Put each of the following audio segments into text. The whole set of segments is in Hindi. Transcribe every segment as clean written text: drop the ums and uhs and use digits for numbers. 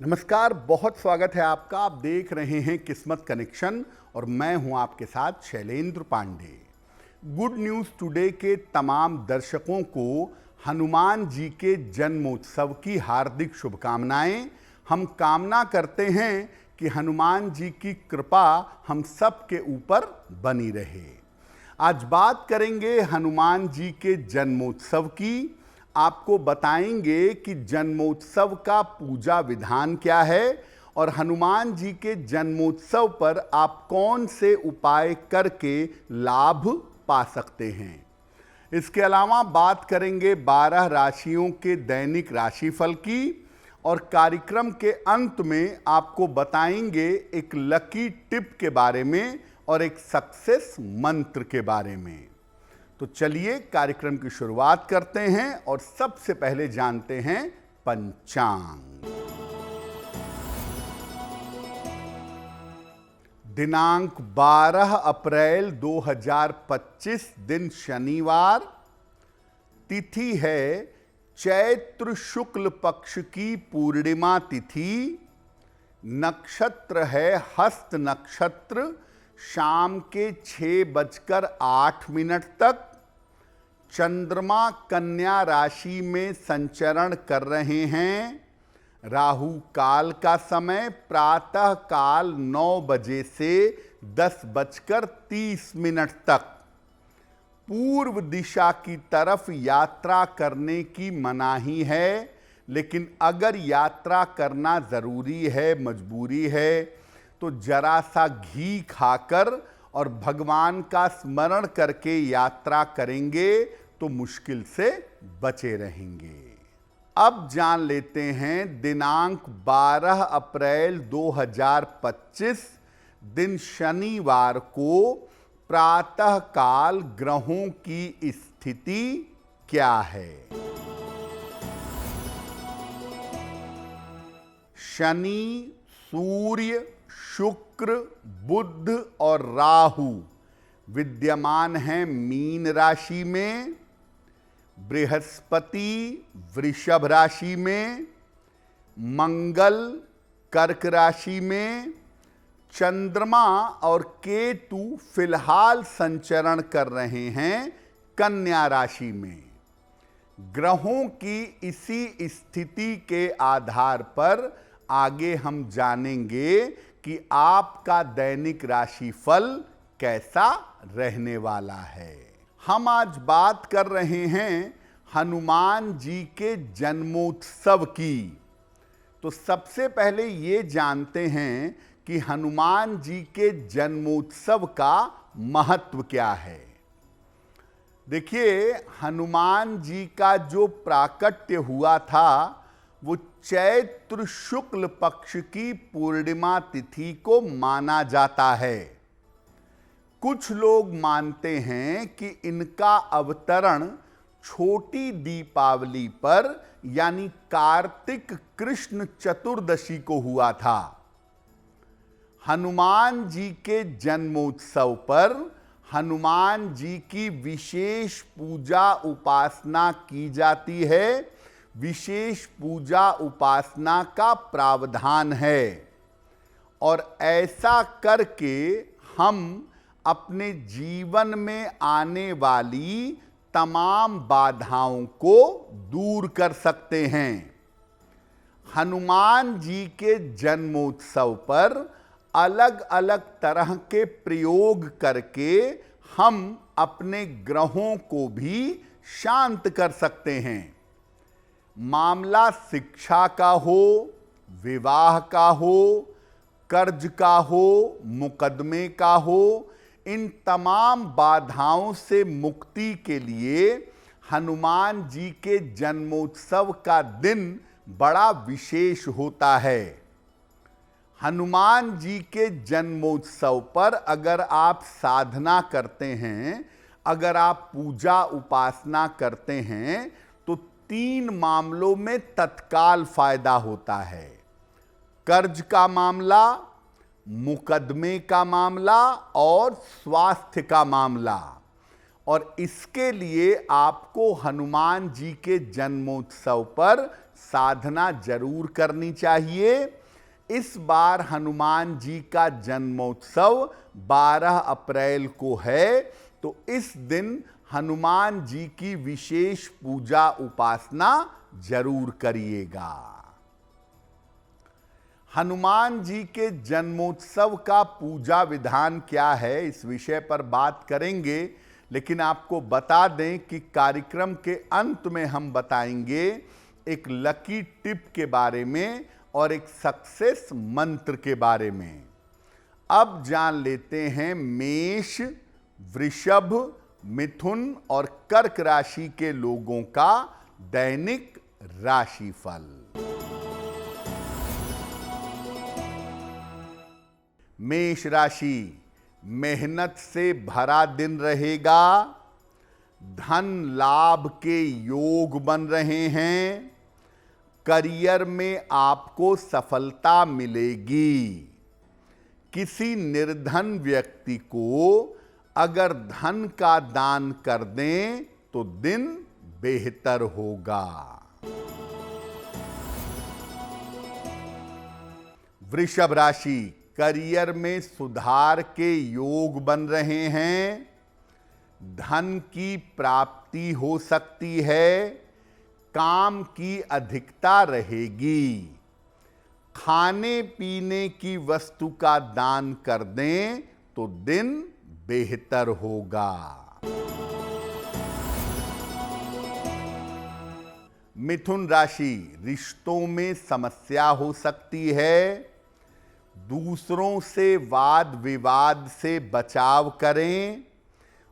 नमस्कार, बहुत स्वागत है आपका। आप देख रहे हैं किस्मत कनेक्शन और मैं हूं आपके साथ Shailendra Pandey. Good news today के तमाम दर्शकों को हनुमान जी के जन्मोत्सव की हार्दिक शुभकामनाएं। हम कामना करते हैं कि हनुमान जी की कृपा हम सब के ऊपर बनी रहे। आज बात करेंगे हनुमान जी के जन्मोत्सव की। आपको बताएंगे कि जन्मोत्सव का पूजा विधान क्या है और हनुमान जी के जन्मोत्सव पर आप कौन से उपाय करके लाभ पा सकते हैं। इसके अलावा बात करेंगे 12 राशियों के दैनिक राशिफल की और कार्यक्रम के अंत में आपको बताएंगे एक लकी टिप के बारे में और एक सक्सेस मंत्र के बारे में। तो चलिए कार्यक्रम की शुरुआत करते हैं और सबसे पहले जानते हैं पंचांग। दिनांक 12 अप्रैल 2025 दिन शनिवार। तिथि है चैत्र शुक्ल पक्ष की पूर्णिमा तिथि। नक्षत्र है हस्त नक्षत्र। शाम के 6:08 तक। चंद्रमा कन्या राशि में संचरण कर रहे हैं। राहु काल का समय प्रातः काल 9 बजे से 10:30 तक। पूर्व दिशा की तरफ यात्रा करने की मनाही है, लेकिन अगर यात्रा करना जरूरी है, मजबूरी है, तो जरा सा घी खाकर और भगवान का स्मरण करके यात्रा करेंगे तो मुश्किल से बचे रहेंगे। अब जान लेते हैं दिनांक 12 अप्रैल 2025 दिन शनिवार को प्रातः काल ग्रहों की स्थिति क्या है। शनि, सूर्य, शुक्र, बुध और राहु विद्यमान हैं मीन राशि में। बृहस्पति वृषभ राशि में। मंगल कर्क राशि में। चंद्रमा और केतु फिलहाल संचरण कर रहे हैं कन्या राशि में। ग्रहों की इसी स्थिति के आधार पर आगे हम जानेंगे कि आपका दैनिक राशिफल कैसा रहने वाला है। हम आज बात कर रहे हैं हनुमान जी के जन्मोत्सव की। तो सबसे पहले ये जानते हैं कि हनुमान जी के जन्मोत्सव का महत्व क्या है। देखिए, हनुमान जी का जो प्राकट्य हुआ था वो चैत्र शुक्ल पक्ष की पूर्णिमा तिथि को माना जाता है। कुछ लोग मानते हैं कि इनका अवतरण छोटी दीपावली पर यानी कार्तिक कृष्ण चतुर्दशी को हुआ था। हनुमान जी के जन्मोत्सव पर हनुमान जी की विशेष पूजा उपासना की जाती है। विशेष पूजा उपासना का प्रावधान है और ऐसा करके हम अपने जीवन में आने वाली तमाम बाधाओं को दूर कर सकते हैं। हनुमान जी के जन्मोत्सव पर अलग अलग तरह के प्रयोग करके हम अपने ग्रहों को भी शांत कर सकते हैं। मामला शिक्षा का हो, विवाह का हो, कर्ज का हो, मुकदमे का हो, इन तमाम बाधाओं से मुक्ति के लिए हनुमान जी के जन्मोत्सव का दिन बड़ा विशेष होता है। हनुमान जी के जन्मोत्सव पर अगर आप साधना करते हैं, अगर आप पूजा उपासना करते हैं, तो 3 मामलों में तत्काल फायदा होता है। कर्ज का मामला, मुकदमे का मामला और स्वास्थ्य का मामला। और इसके लिए आपको हनुमान जी के जन्मोत्सव पर साधना जरूर करनी चाहिए। इस बार हनुमान जी का जन्मोत्सव 12 अप्रैल को है, तो इस दिन हनुमान जी की विशेष पूजा उपासना जरूर करिएगा। हनुमान जी के जन्मोत्सव का पूजा विधान क्या है, इस विषय पर बात करेंगे, लेकिन आपको बता दें कि कार्यक्रम के अंत में हम बताएंगे एक लकी टिप के बारे में और एक सक्सेस मंत्र के बारे में। अब जान लेते हैं मेष, वृषभ, मिथुन और कर्क राशि के लोगों का दैनिक राशिफल। मेष राशि, मेहनत से भरा दिन रहेगा। धन लाभ के योग बन रहे हैं। करियर में आपको सफलता मिलेगी। किसी निर्धन व्यक्ति को अगर धन का दान कर दें तो दिन बेहतर होगा। वृषभ राशि, करियर में सुधार के योग बन रहे हैं। धन की प्राप्ति हो सकती है। काम की अधिकता रहेगी। खाने पीने की वस्तु का दान कर दें तो दिन बेहतर होगा। मिथुन राशि, रिश्तों में समस्या हो सकती है। दूसरों से वाद विवाद से बचाव करें।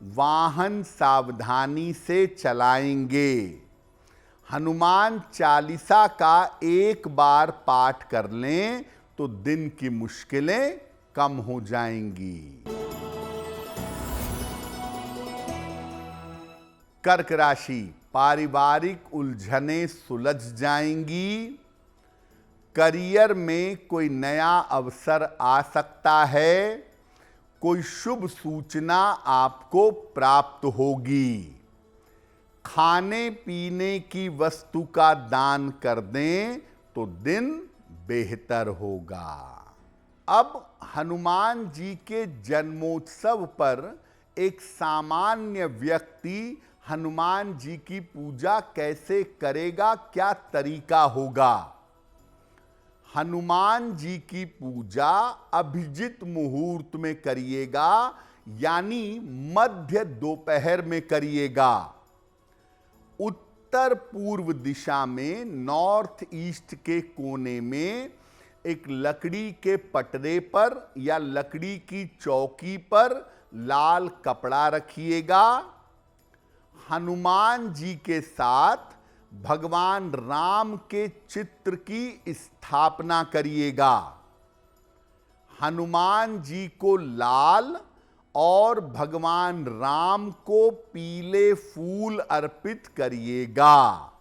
वाहन सावधानी से चलाएंगे। हनुमान चालीसा का एक बार पाठ कर लें तो दिन की मुश्किलें कम हो जाएंगी। कर्क राशि, पारिवारिक उलझनें सुलझ जाएंगी। करियर में कोई नया अवसर आ सकता है। कोई शुभ सूचना आपको प्राप्त होगी। खाने पीने की वस्तु का दान कर दें तो दिन बेहतर होगा। अब हनुमान जी के जन्मोत्सव पर एक सामान्य व्यक्ति हनुमान जी की पूजा कैसे करेगा, क्या तरीका होगा। हनुमान जी की पूजा अभिजित मुहूर्त में करिएगा, यानी मध्य दोपहर में करिएगा। उत्तर पूर्व दिशा में नॉर्थ ईस्ट के कोने में एक लकड़ी के पटरे पर या लकड़ी की चौकी पर लाल कपड़ा रखिएगा। हनुमान जी के साथ भगवान राम के चित्र की स्थापना करिएगा। हनुमान जी को लाल और भगवान राम को पीले फूल अर्पित करिएगा।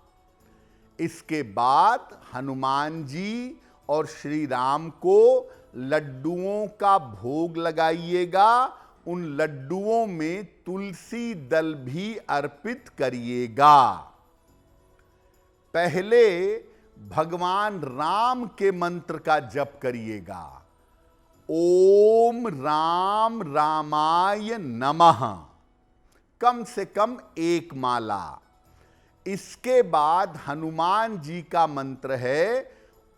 इसके बाद हनुमान जी और श्री राम को लड्डुओं का भोग लगाइएगा। उन लड्डुओं में तुलसी दल भी अर्पित करिएगा। पहले भगवान राम के मंत्र का जप करिएगा। ओम राम रामाय नमः, कम से कम एक माला। इसके बाद हनुमान जी का मंत्र है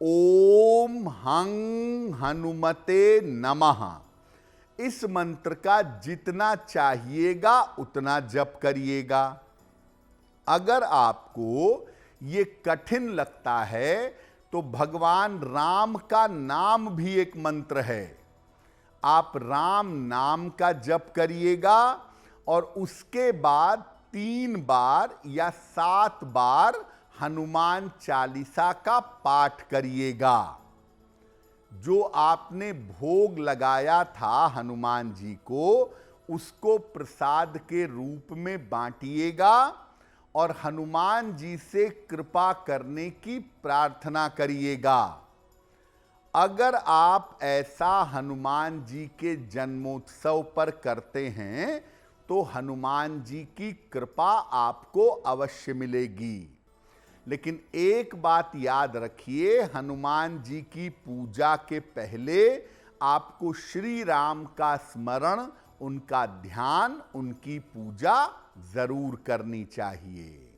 ओम हं हनुमते नमः। इस मंत्र का जितना चाहिएगा उतना जप करिएगा। अगर आपको ये कठिन लगता है तो भगवान राम का नाम भी एक मंत्र है। आप राम नाम का जप करिएगा और उसके बाद 3 बार या 7 बार हनुमान चालीसा का पाठ करिएगा। जो आपने भोग लगाया था हनुमान जी को, उसको प्रसाद के रूप में बांटिएगा और हनुमान जी से कृपा करने की प्रार्थना करिएगा। अगर आप ऐसा हनुमान जी के जन्मोत्सव पर करते हैं तो हनुमान जी की कृपा आपको अवश्य मिलेगी। लेकिन एक बात याद रखिए, हनुमान जी की पूजा के पहले आपको श्री राम का स्मरण, उनका ध्यान, उनकी पूजा जरूर करनी चाहिए।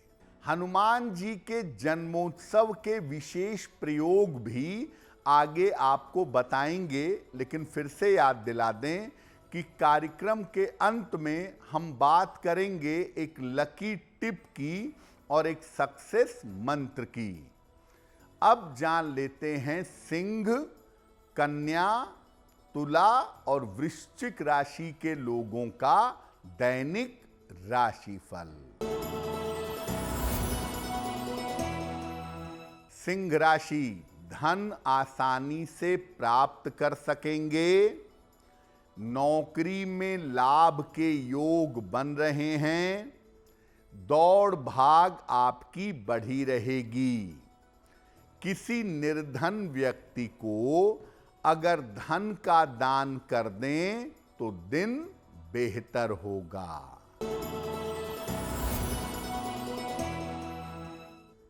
हनुमान जी के जन्मोत्सव के विशेष प्रयोग भी आगे आपको बताएंगे, लेकिन फिर से याद दिला दें कि कार्यक्रम के अंत में हम बात करेंगे एक लकी टिप की और एक सक्सेस मंत्र की। अब जान लेते हैं सिंह, कन्या, तुला और वृश्चिक राशि के लोगों का दैनिक राशिफल। सिंह राशि, धन आसानी से प्राप्त कर सकेंगे। नौकरी में लाभ के योग बन रहे हैं। दौड़ भाग आपकी बढ़ी रहेगी। किसी निर्धन व्यक्ति को अगर धन का दान कर दें तो दिन बेहतर होगा।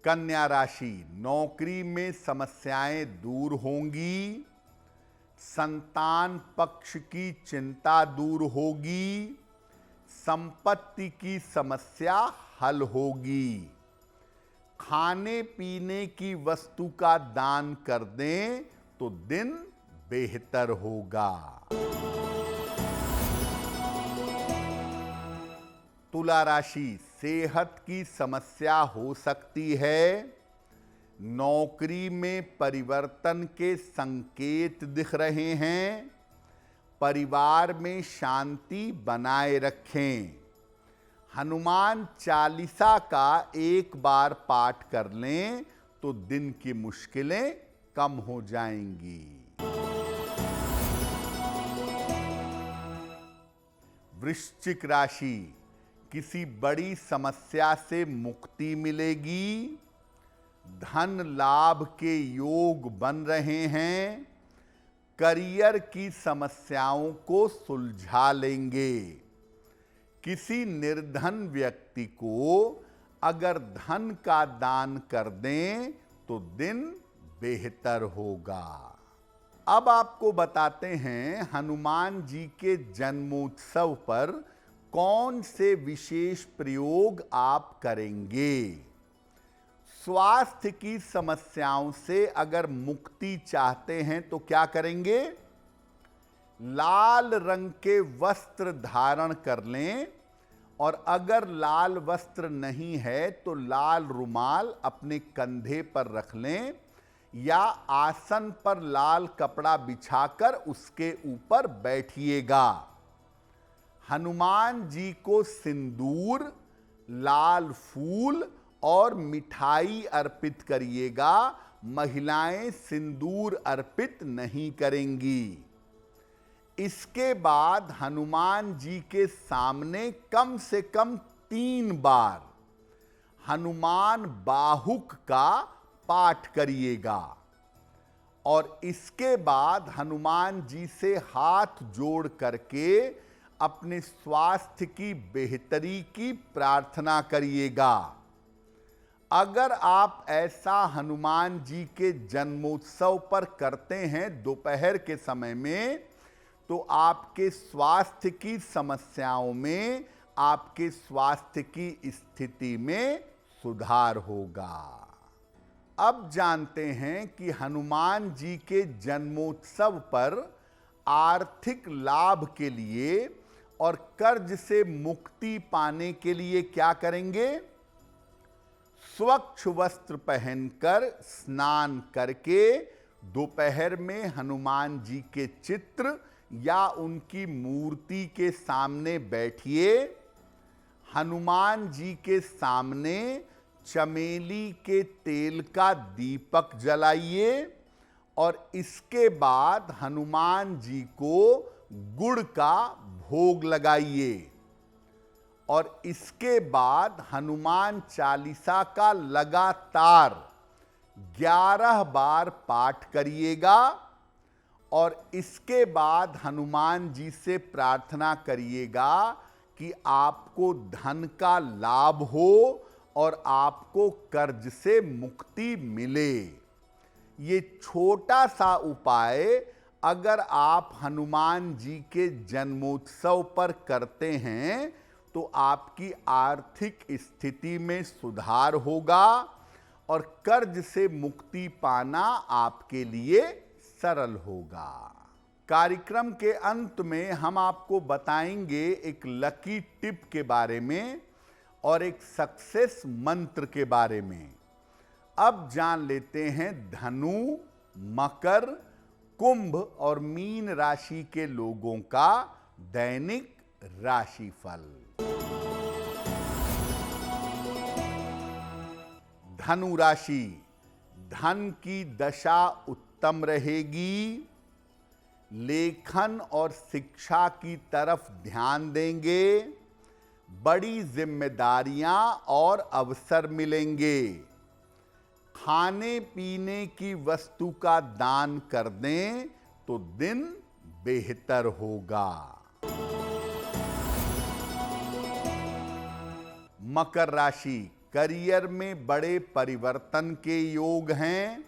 कन्या राशि, नौकरी में समस्याएं दूर होंगी। संतान पक्ष की चिंता दूर होगी। संपत्ति की समस्या हल होगी। खाने पीने की वस्तु का दान कर दें तो दिन बेहतर होगा। तुला राशि, सेहत की समस्या हो सकती है। नौकरी में परिवर्तन के संकेत दिख रहे हैं। परिवार में शांति बनाए रखें। हनुमान चालीसा का एक बार पाठ कर लें तो दिन की मुश्किलें कम हो जाएंगी। वृश्चिक राशि, किसी बड़ी समस्या से मुक्ति मिलेगी। धन लाभ के योग बन रहे हैं। करियर की समस्याओं को सुलझा लेंगे। किसी निर्धन व्यक्ति को अगर धन का दान कर दें तो दिन बेहतर होगा। अब आपको बताते हैं हनुमान जी के जन्मोत्सव पर कौन से विशेष प्रयोग आप करेंगे। स्वास्थ्य की समस्याओं से अगर मुक्ति चाहते हैं तो क्या करेंगे? लाल रंग के वस्त्र धारण कर लें, और अगर लाल वस्त्र नहीं है तो लाल रुमाल अपने कंधे पर रख लें, या आसन पर लाल कपड़ा बिछाकर उसके ऊपर बैठिएगा। हनुमान जी को सिंदूर, लाल फूल और मिठाई अर्पित करिएगा। महिलाएं सिंदूर अर्पित नहीं करेंगी। इसके बाद हनुमान जी के सामने कम से कम 3 बार हनुमान बाहुक का पाठ करिएगा, और इसके बाद हनुमान जी से हाथ जोड़ करके अपने स्वास्थ्य की बेहतरी की प्रार्थना करिएगा। अगर आप ऐसा हनुमान जी के जन्मोत्सव पर करते हैं दोपहर के समय में, तो आपके स्वास्थ्य की समस्याओं में, आपके स्वास्थ्य की स्थिति में सुधार होगा। अब जानते हैं कि हनुमान जी के जन्मोत्सव पर आर्थिक लाभ के लिए और कर्ज से मुक्ति पाने के लिए क्या करेंगे। स्वच्छ वस्त्र पहनकर स्नान करके दोपहर में हनुमान जी के चित्र या उनकी मूर्ति के सामने बैठिए। हनुमान जी के सामने चमेली के तेल का दीपक जलाइए, और इसके बाद हनुमान जी को गुड़ का भोग लगाइए, और इसके बाद हनुमान चालीसा का लगातार 11 बार पाठ करिएगा, और इसके बाद हनुमान जी से प्रार्थना करिएगा कि आपको धन का लाभ हो और आपको कर्ज से मुक्ति मिले। ये छोटा सा उपाय अगर आप हनुमान जी के जन्मोत्सव पर करते हैं तो आपकी आर्थिक स्थिति में सुधार होगा और कर्ज से मुक्ति पाना आपके लिए सरल होगा। कार्यक्रम के अंत में हम आपको बताएंगे एक लकी टिप के बारे में और एक सक्सेस मंत्र के बारे में। अब जान लेते हैं धनु, मकर, कुंभ और मीन राशि के लोगों का दैनिक राशिफल। धनु राशि, धन की दशा उत्तम रहेगी। लेखन और शिक्षा की तरफ ध्यान देंगे। बड़ी जिम्मेदारियां और अवसर मिलेंगे। खाने पीने की वस्तु का दान कर दें तो दिन बेहतर होगा। मकर राशि, करियर में बड़े परिवर्तन के योग हैं।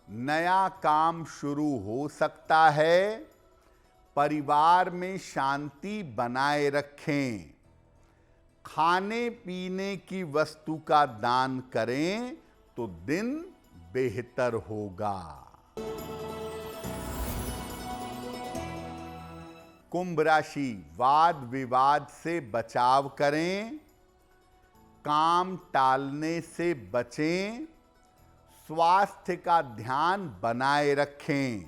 नया काम शुरू हो सकता है। परिवार में शांति बनाए रखें। खाने पीने की वस्तु का दान करें तो दिन बेहतर होगा। कुंभ राशि, वाद विवाद से बचाव करें। काम टालने से बचें। स्वास्थ्य का ध्यान बनाए रखें।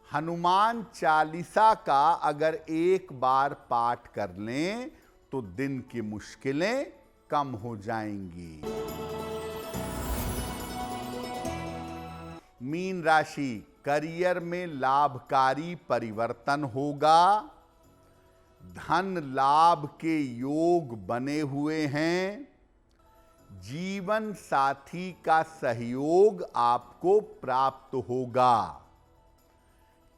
हनुमान चालीसा का अगर एक बार पाठ कर लें तो दिन की मुश्किलें कम हो जाएंगी। मीन राशि, करियर में लाभकारी परिवर्तन होगा। धन लाभ के योग बने हुए हैं। जीवन साथी का सहयोग आपको प्राप्त होगा।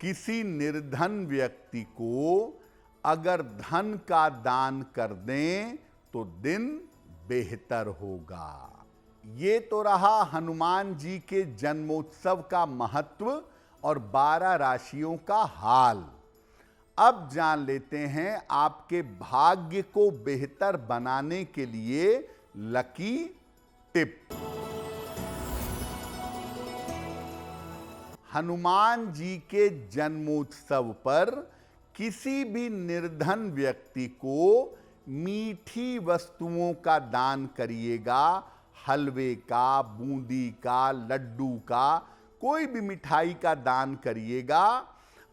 किसी निर्धन व्यक्ति को अगर धन का दान कर दें तो दिन बेहतर होगा। ये तो रहा हनुमान जी के जन्मोत्सव का महत्व और 12 राशियों का हाल। अब जान लेते हैं आपके भाग्य को बेहतर बनाने के लिए लकी टिप। हनुमान जी के जन्मोत्सव पर किसी भी निर्धन व्यक्ति को मीठी वस्तुओं का दान करिएगा। हलवे का, बूंदी का, लड्डू का, कोई भी मिठाई का दान करिएगा।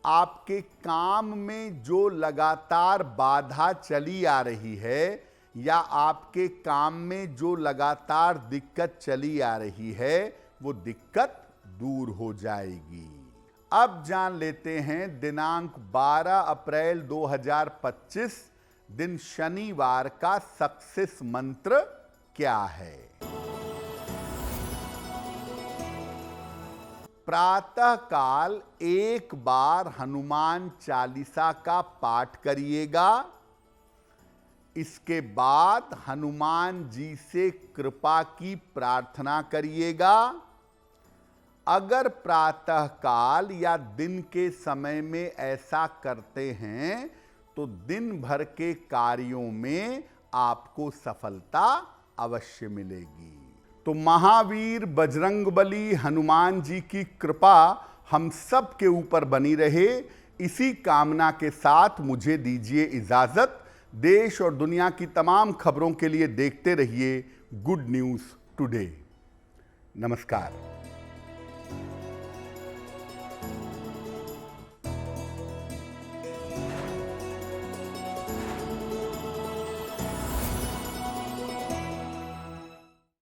आपके काम में जो लगातार बाधा चली आ रही है या आपके काम में जो लगातार दिक्कत चली आ रही है वो दिक्कत दूर हो जाएगी। अब जान लेते हैं दिनांक 12 अप्रैल 2025 दिन शनिवार का सक्सेस मंत्र क्या है। प्रातः काल एक बार हनुमान चालीसा का पाठ करिएगा। इसके बाद हनुमान जी से कृपा की प्रार्थना करिएगा। अगर प्रातः काल या दिन के समय में ऐसा करते हैं तो दिन भर के कार्यों में आपको सफलता अवश्य मिलेगी। तो महावीर बजरंगबली हनुमान जी की कृपा हम सब के ऊपर बनी रहे, इसी कामना के साथ मुझे दीजिए इजाजत। देश और दुनिया की तमाम खबरों के लिए देखते रहिए गुड न्यूज़ टुडे। नमस्कार।